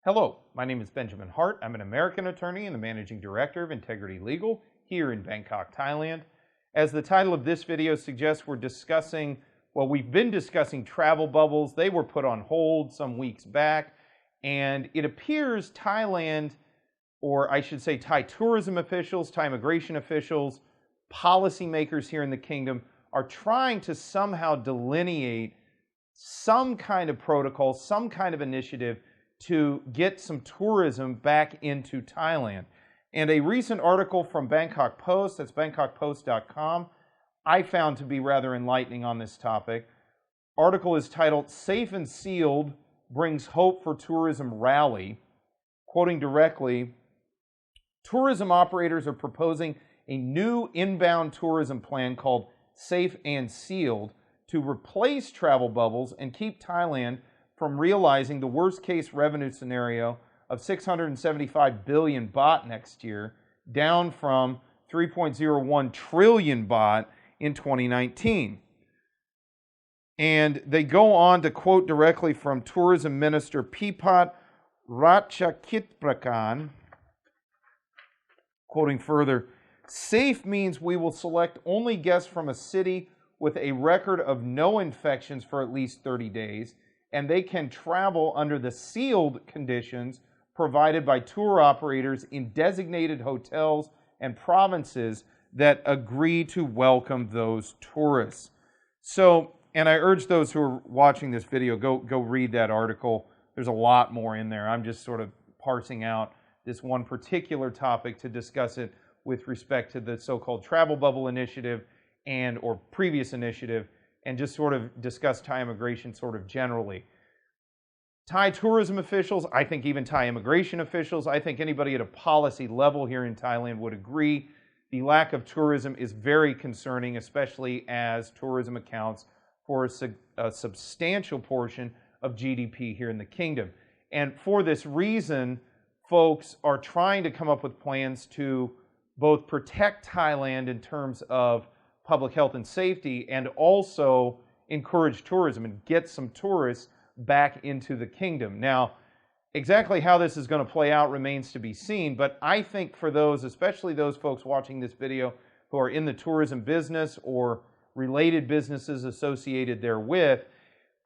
Hello, my name is Benjamin Hart. I'm an American attorney and the managing director of Integrity Legal here in Bangkok, Thailand. As the title of this video suggests, we've been discussing travel bubbles. They were put on hold some weeks back, and it appears Thailand, or I should say Thai tourism officials, Thai immigration officials, policymakers here in the kingdom are trying to somehow delineate some kind of protocol, some kind of initiative to get some tourism back into Thailand. And a recent article from Bangkok Post, that's bangkokpost.com, I found to be rather enlightening on this topic. Article is titled, "Safe and Sealed Brings Hope for Tourism Rally." Quoting directly, tourism operators are proposing a new inbound tourism plan called Safe and Sealed to replace travel bubbles and keep Thailand from realizing the worst-case revenue scenario of 675 billion baht next year, down from 3.01 trillion baht in 2019. And they go on to quote directly from Tourism Minister Pipat Ratchakitprakarn, quoting further, "Safe means we will select only guests from a city with a record of no infections for at least 30 days, and they can travel under the sealed conditions provided by tour operators in designated hotels and provinces that agree to welcome those tourists." So, and I urge those who are watching this video, go read that article. There's a lot more in there. I'm just sort of parsing out this one particular topic to discuss it with respect to the so-called travel bubble initiative or previous initiative, and just sort of discuss Thai immigration sort of generally. Thai tourism officials, I think even Thai immigration officials, I think anybody at a policy level here in Thailand would agree the lack of tourism is very concerning, especially as tourism accounts for a substantial portion of GDP here in the kingdom. And for this reason, folks are trying to come up with plans to both protect Thailand in terms of public health and safety, and also encourage tourism and get some tourists back into the kingdom. Now, exactly how this is going to play out remains to be seen, but I think for those, especially those folks watching this video who are in the tourism business or related businesses associated therewith,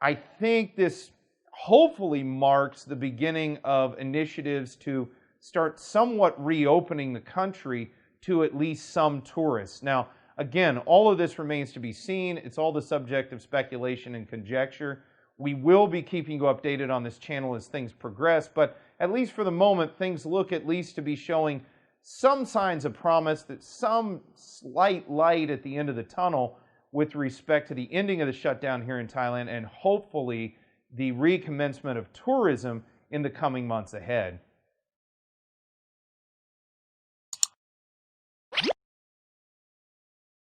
I think this hopefully marks the beginning of initiatives to start somewhat reopening the country to at least some tourists. Now, again, all of this remains to be seen. It's all the subject of speculation and conjecture. We will be keeping you updated on this channel as things progress, but at least for the moment, things look at least to be showing some signs of promise, that some slight light at the end of the tunnel with respect to the ending of the shutdown here in Thailand, and hopefully the recommencement of tourism in the coming months ahead.